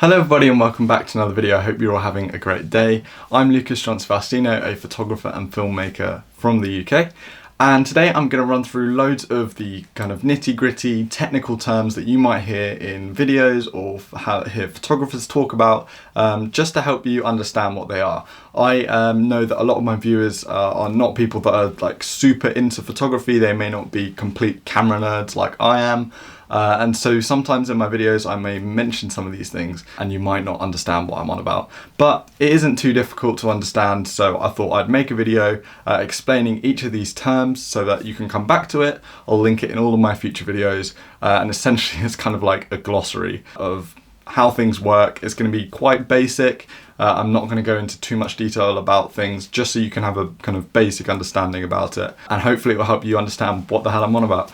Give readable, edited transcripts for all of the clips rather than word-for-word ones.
Hello everybody and welcome back to another video. I hope you're all having a great day. I'm Lucas Johnson Faustino, a photographer and filmmaker from the UK. And today I'm going to run through loads of the kind of nitty-gritty technical terms that you might hear in videos or hear photographers talk about, just to help you understand what they are. I know that a lot of my viewers are not people that are like super into photography. They may not be complete camera nerds like I am. And so sometimes in my videos I may mention some of these things and you might not understand what I'm on about. But it isn't too difficult to understand, so I thought I'd make a video explaining each of these terms so that you can come back to it. I'll link it in all of my future videos, and essentially it's kind of like a glossary of how things work. It's going to be quite basic. I'm not going to go into too much detail about things, just so you can have a kind of basic understanding about it, and hopefully it will help you understand what the hell I'm on about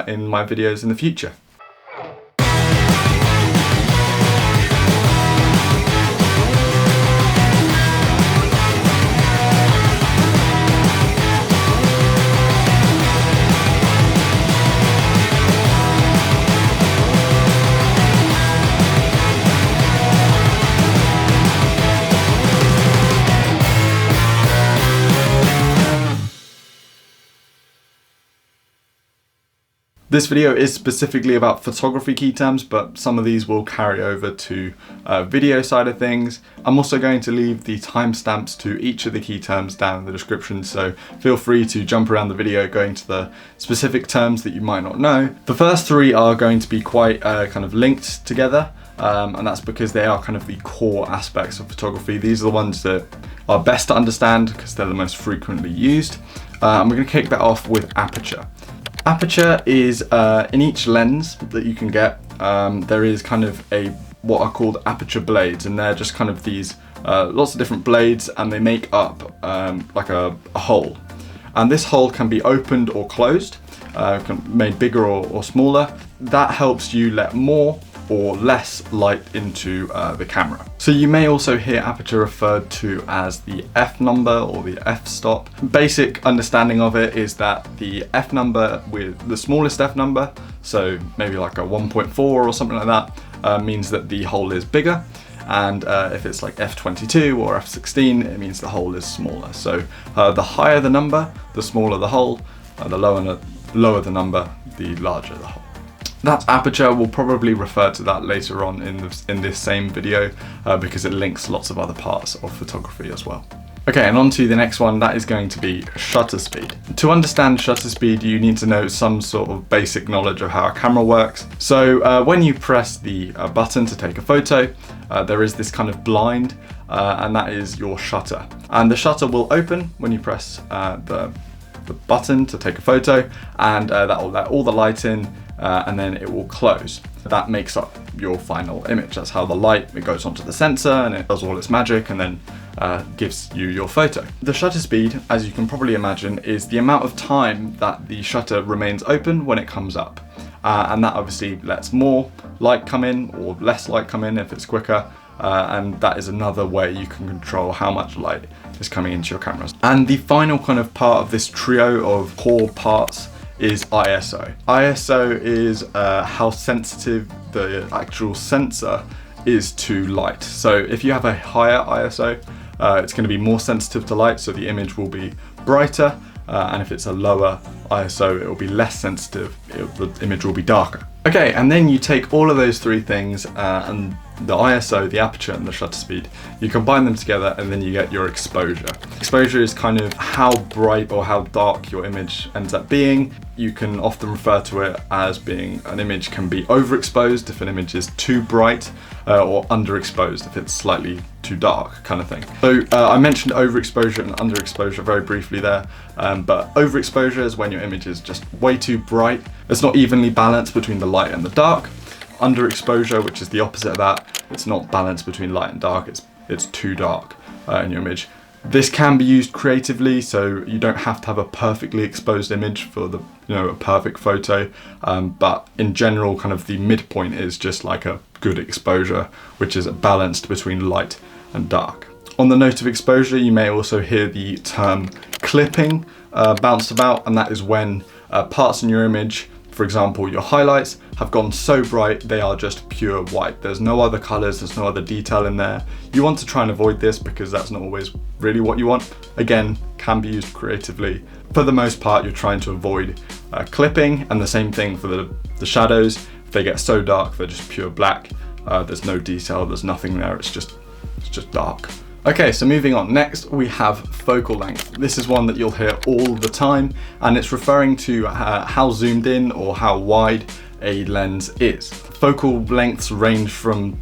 in my videos in the future. This video is specifically about photography key terms, but some of these will carry over to video side of things. I'm also going to leave the timestamps to each of the key terms down in the description, so feel free to jump around the video going to the specific terms that you might not know. The first three are going to be quite kind of linked together, and that's because they are kind of the core aspects of photography. These are the ones that are best to understand because they're the most frequently used. And we're going to kick that off with aperture. Aperture is in each lens that you can get, there is kind of what are called aperture blades, and they're just kind of these lots of different blades, and they make up like a hole. And this hole can be opened or closed, made bigger or smaller. That helps you let more or less light into the camera. So you may also hear aperture referred to as the f number or the f-stop. Basic understanding of it is that the f number with the smallest f number, so maybe like a 1.4 or something like that, means that the hole is bigger. And if it's like f22 or f16, it means the hole is smaller. So the higher the number, the smaller the hole. The lower the number, the larger the hole. That's aperture. We'll probably refer to that later on in this same video because it links lots of other parts of photography as well. Okay, and on to the next one. That is going to be shutter speed. To understand shutter speed, you need to know some sort of basic knowledge of how a camera works. So when you press the button to take a photo, there is this kind of blind, and that is your shutter. And the shutter will open when you press the button to take a photo, and that will let all the light in, and then it will close. That makes up your final image. That's how the light, it goes onto the sensor and it does all its magic and then gives you your photo. The shutter speed, as you can probably imagine, is the amount of time that the shutter remains open when it comes up. And that obviously lets more light come in or less light come in if it's quicker. And that is another way you can control how much light is coming into your cameras. And the final kind of part of this trio of core parts is ISO. ISO is how sensitive the actual sensor is to light. So if you have a higher ISO, it's going to be more sensitive to light, so the image will be brighter, and if it's a lower ISO, it will be less sensitive, the image will be darker. Okay, and then you take all of those three things, and the ISO, the aperture, and the shutter speed, you combine them together and then you get your exposure. Exposure is kind of how bright or how dark your image ends up being. You can often refer to it as being an image can be overexposed if an image is too bright, or underexposed if it's slightly too dark, kind of thing. So I mentioned overexposure and underexposure very briefly there, but overexposure is when your image is just way too bright. It's not evenly balanced between the light and the dark. Underexposure, which is the opposite of that, it's not balanced between light and dark, it's too dark in your image. This can be used creatively, so you don't have to have a perfectly exposed image for the a perfect photo, but in general, kind of the midpoint is just like a good exposure, which is balanced between light and dark. On the note of exposure, you may also hear the term clipping bounced about, and that is when parts in your image For example, your highlights have gone so bright, they are just pure white. There's no other colors, there's no other detail in there. You want to try and avoid this because that's not always really what you want. Again, can be used creatively. For the most part, you're trying to avoid clipping, and the same thing for the shadows. If they get so dark, they're just pure black. There's no detail, there's nothing there, it's just dark. Okay, so moving on. Next, we have focal length. This is one that you'll hear all the time, and it's referring to how zoomed in or how wide a lens is. Focal lengths range from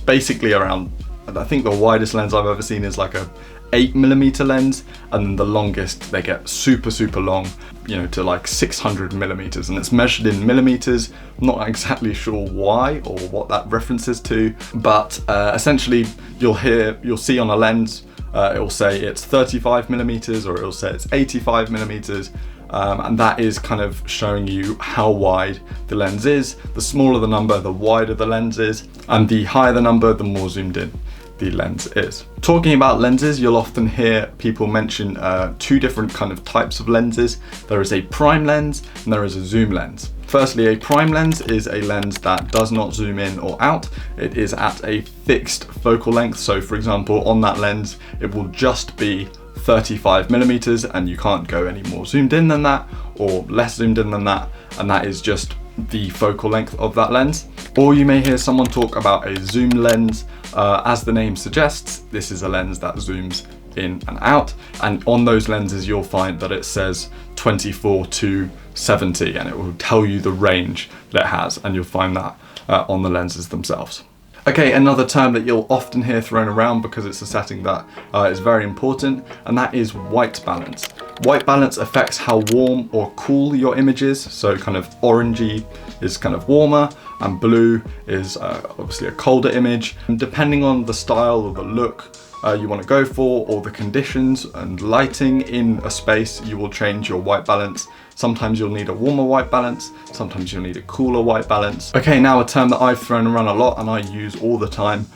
basically around, I think the widest lens I've ever seen is like a 8mm lens, and then the longest they get super long, you know, to like 600mm, and it's measured in millimeters. I'm not exactly sure why or what that references to, but essentially you'll see on a lens it will say it's 35mm or it will say it's 85mm, and that is kind of showing you how wide the lens is. The smaller the number, the wider the lens is, and the higher the number, the more zoomed in the lens is. Talking about lenses, you'll often hear people mention two different kind of types of lenses. There is a prime lens and there is a zoom lens. Firstly, a prime lens is a lens that does not zoom in or out. It is at a fixed focal length. So for example, on that lens, it will just be 35mm, and you can't go any more zoomed in than that or less zoomed in than that, and that is just the focal length of that lens. Or you may hear someone talk about a zoom lens. As the name suggests, this is a lens that zooms in and out, and on those lenses you'll find that it says 24 to 70, and it will tell you the range that it has, and you'll find that on the lenses themselves. Okay, another term that you'll often hear thrown around because it's a setting that is very important, and that is white balance. White balance affects how warm or cool your image is. So kind of orangey is kind of warmer, and blue is obviously a colder image. And depending on the style or the look you want to go for, or the conditions and lighting in a space, you will change your white balance. Sometimes you'll need a warmer white balance, sometimes you'll need a cooler white balance. Okay, now a term that I've thrown around a lot and I use all the time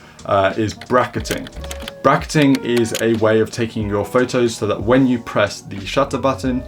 is bracketing. Bracketing is a way of taking your photos so that when you press the shutter button,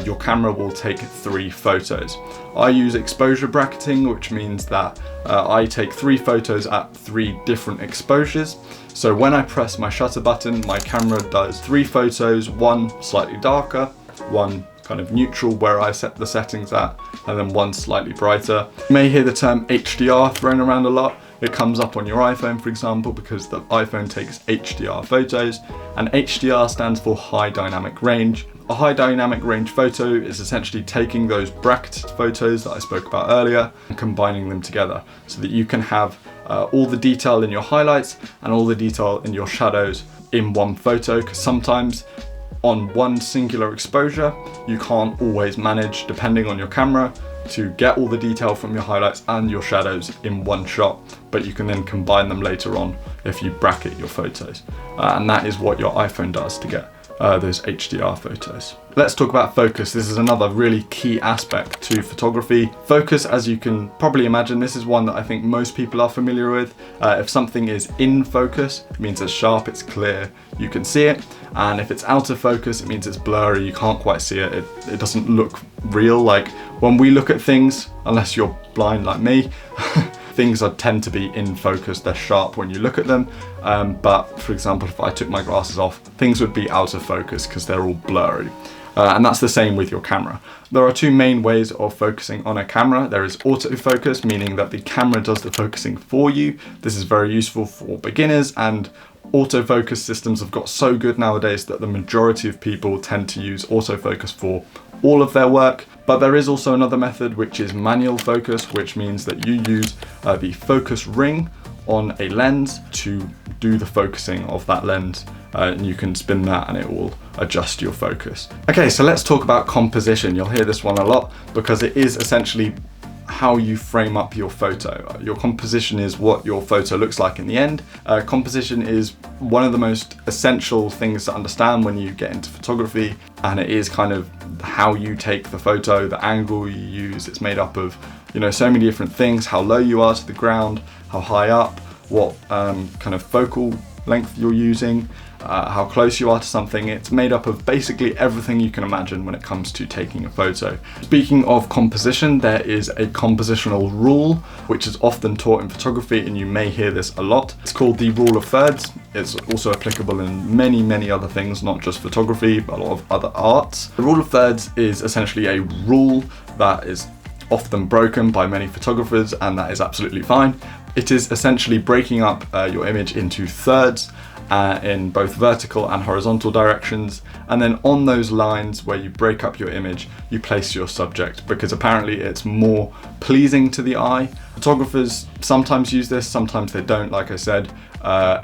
your camera will take 3 photos. I use exposure bracketing, which means that I take 3 photos at 3 different exposures. So when I press my shutter button, my camera does 3 photos, one slightly darker, one kind of neutral where I set the settings at, and then one slightly brighter. You may hear the term HDR thrown around a lot. It comes up on your iPhone, for example, because the iPhone takes HDR photos, and HDR stands for high dynamic range. A high dynamic range photo is essentially taking those bracketed photos that I spoke about earlier and combining them together so that you can have all the detail in your highlights and all the detail in your shadows in one photo, because sometimes on one singular exposure you can't always manage, depending on your camera, to get all the detail from your highlights and your shadows in one shot, but you can then combine them later on if you bracket your photos. And that is what your iPhone does to get those HDR photos. Let's talk about focus. This is another really key aspect to photography. Focus, as you can probably imagine, this is one that I think most people are familiar with. If something is in focus, it means it's sharp, it's clear, you can see it. And if it's out of focus, it means it's blurry, you can't quite see it. It doesn't look real. Like when we look at things, unless you're blind like me, things tend to be in focus, they're sharp when you look at them, but for example, if I took my glasses off, things would be out of focus because they're all blurry. And that's the same with your camera. There are 2 main ways of focusing on a camera. There is autofocus, meaning that the camera does the focusing for you. This is very useful for beginners, and autofocus systems have got so good nowadays that the majority of people tend to use autofocus for all of their work. But there is also another method, which is manual focus, which means that you use the focus ring on a lens to do the focusing of that lens, and you can spin that and it will adjust your focus. Okay, so let's talk about composition. You'll hear this one a lot because it is essentially how you frame up your photo. Your composition is what your photo looks like in the end. Composition is one of the most essential things to understand when you get into photography, and it is kind of how you take the photo, the angle you use. It's made up of, you know, so many different things: how low you are to the ground, how high up, what kind of focal length you're using, how close you are to something. It's made up of basically everything you can imagine when it comes to taking a photo. Speaking of composition, there is a compositional rule which is often taught in photography, and you may hear this a lot. It's called the rule of thirds. It's also applicable in many other things, not just photography, but a lot of other arts. The rule of thirds is essentially a rule that is often broken by many photographers, and that is absolutely fine. It is essentially breaking up your image into thirds in both vertical and horizontal directions, and then on those lines where you break up your image, you place your subject, because apparently it's more pleasing to the eye. Photographers sometimes use this, sometimes they don't. Like I said,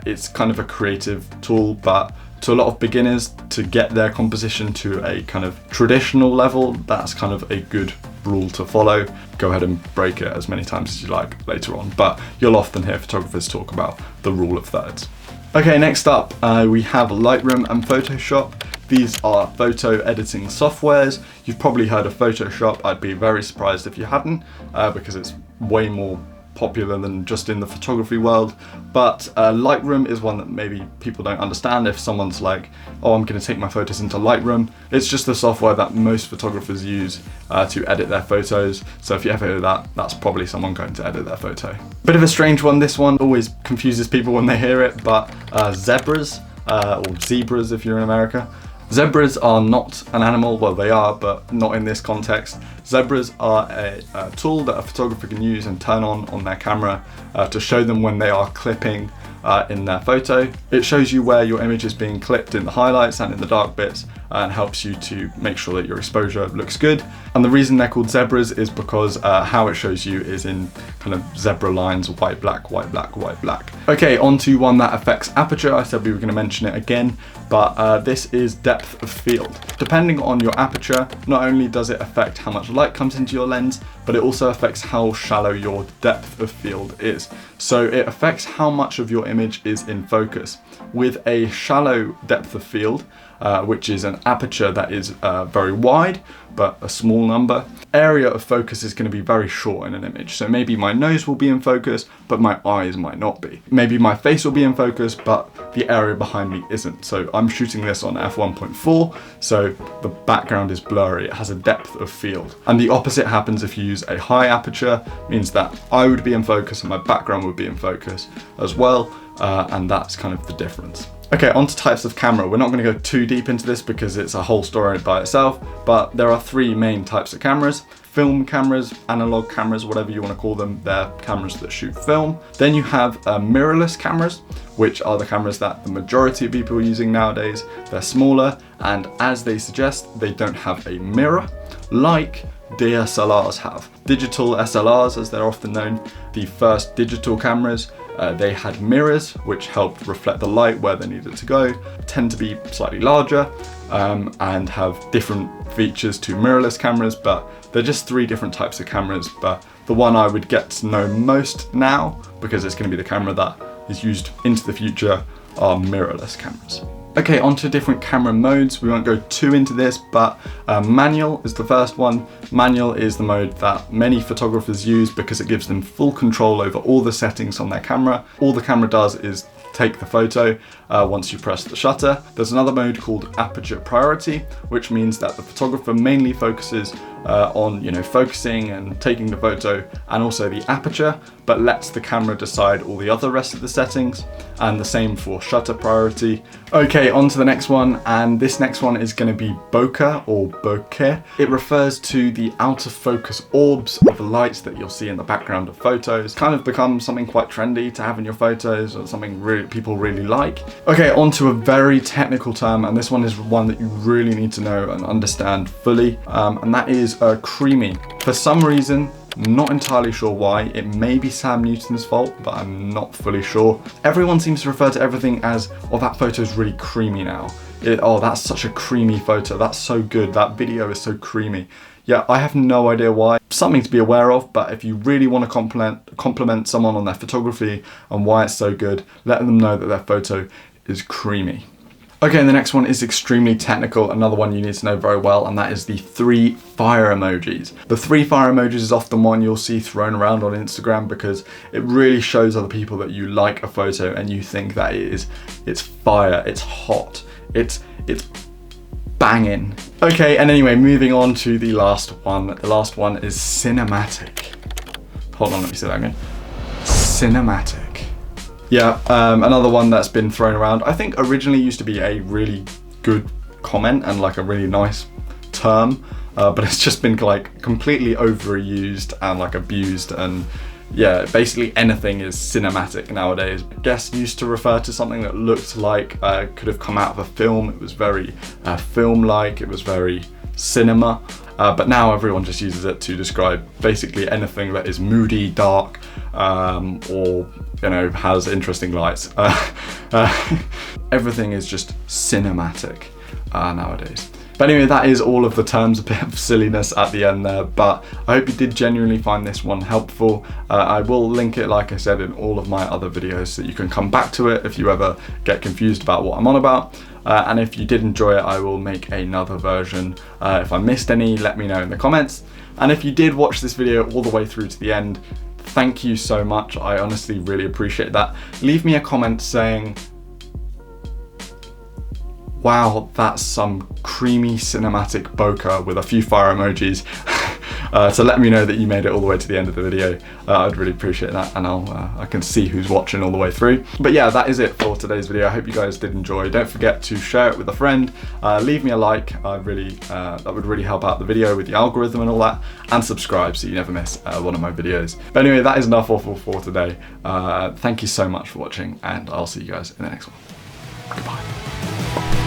it's kind of a creative tool, but to a lot of beginners, to get their composition to a kind of traditional level, that's kind of a good rule to follow. Go ahead and break it as many times as you like later on, but you'll often hear photographers talk about the rule of thirds. Okay, next up we have Lightroom and Photoshop. These are photo editing softwares. You've probably heard of Photoshop. I'd be very surprised if you hadn't, because it's way more popular than just in the photography world. But Lightroom is one that maybe people don't understand. If someone's like, oh, I'm going to take my photos into Lightroom, it's just the software that most photographers use to edit their photos. So if you ever hear that, that's probably someone going to edit their photo. Bit of a strange one, this one always confuses people when they hear it, but zebras, or zebras if you're in America. Zebras are not an animal, well they are, but not in this context. Zebras are a tool that a photographer can use and turn on their camera to show them when they are clipping in their photo. It shows you where your image is being clipped in the highlights and in the dark bits, and helps you to make sure that your exposure looks good. And the reason they're called zebras is because how it shows you is in kind of zebra lines, white, black, white, black, white, black. Okay, on to one that affects aperture. I said we were going to mention it again, but this is depth of field. Depending on your aperture, not only does it affect how much light comes into your lens, but it also affects how shallow your depth of field is. So it affects how much of your image is in focus. With a shallow depth of field, which is an aperture that is very wide, but a small number, area of focus is going to be very short in an image. So maybe my nose will be in focus, but my eyes might not be. Maybe my face will be in focus, but the area behind me isn't. So I'm shooting this on f1.4, so the background is blurry. It has a depth of field. And the opposite happens if you use a high aperture, means that I would be in focus and my background would be in focus as well. And that's kind of the difference. Okay, on to types of camera. We're not going to go too deep into this because it's a whole story by itself, but there are three main types of cameras. Film cameras, analog cameras, whatever you want to call them, they're cameras that shoot film. Then you have mirrorless cameras, which are the cameras that the majority of people are using nowadays. They're smaller, and as they suggest, they don't have a mirror, like DSLRs have. Digital SLRs, as they're often known, the first digital cameras, they had mirrors which helped reflect the light where they needed to go, tend to be slightly larger and have different features to mirrorless cameras, but they're just three different types of cameras. But the one I would get to know most now, because it's going to be the camera that is used into the future, are mirrorless cameras. Okay, on to different camera modes. We won't go too into this, but manual is the first one. Manual is the mode that many photographers use because it gives them full control over all the settings on their camera. All the camera does is take the photo once you press the shutter. There's another mode called Aperture Priority, which means that the photographer mainly focuses on focusing and taking the photo and also the aperture, but lets the camera decide all the other rest of the settings, and the same for Shutter Priority. Okay, on to the next one, and this next one is going to be bokeh or bokeh. It refers to the out of focus orbs of lights that you'll see in the background of photos. Kind of become something quite trendy to have in your photos, or something people really like. Okay, on to a very technical term, and this one is one that you really need to know and understand fully, and that is creaming. For some reason, not entirely sure why, it may be Sam Newton's fault, but I'm not fully sure. Everyone seems to refer to everything as, oh, that photo's really creamy now. Oh, that's such a creamy photo, that's so good, that video is so creamy. Yeah, I have no idea why. Something to be aware of, but if you really want to compliment someone on their photography and why it's so good, let them know that their photo is creamy. Okay, and the next one is extremely technical, another one you need to know very well, and that is the 3 fire emojis. The 3 fire emojis is often one you'll see thrown around on Instagram because it really shows other people that you like a photo and you think that it's fire, it's hot, it's banging. Okay, and anyway, moving on to the last one. The last one is cinematic. Hold on, let me say that again. Cinematic. Yeah, another one that's been thrown around. I think originally used to be a really good comment and like a really nice term, but it's just been like completely overused and like abused, and yeah, basically anything is cinematic nowadays. I guess used to refer to something that looked like could have come out of a film. It was very film-like, it was very cinema, but now everyone just uses it to describe basically anything that is moody, dark, or you know, has interesting lights. Everything is just cinematic nowadays. But anyway, that is all of the terms, a bit of silliness at the end there, but I hope you did genuinely find this one helpful. I will link it, like I said, in all of my other videos so you can come back to it if you ever get confused about what I'm on about. And if you did enjoy it, I will make another version. If I missed any, let me know in the comments. And if you did watch this video all the way through to the end, thank you so much. I honestly really appreciate that. Leave me a comment saying, wow, that's some creamy cinematic bokeh with a few fire emojis. So let me know that you made it all the way to the end of the video. I'd really appreciate that, and I can see who's watching all the way through. But yeah, that is it for today's video. I hope you guys did enjoy. Don't forget to share it with a friend. Leave me a like. That would really help out the video with the algorithm and all that. And subscribe so you never miss one of my videos. But anyway, that is enough for today. Thank you so much for watching, and I'll see you guys in the next one. Goodbye.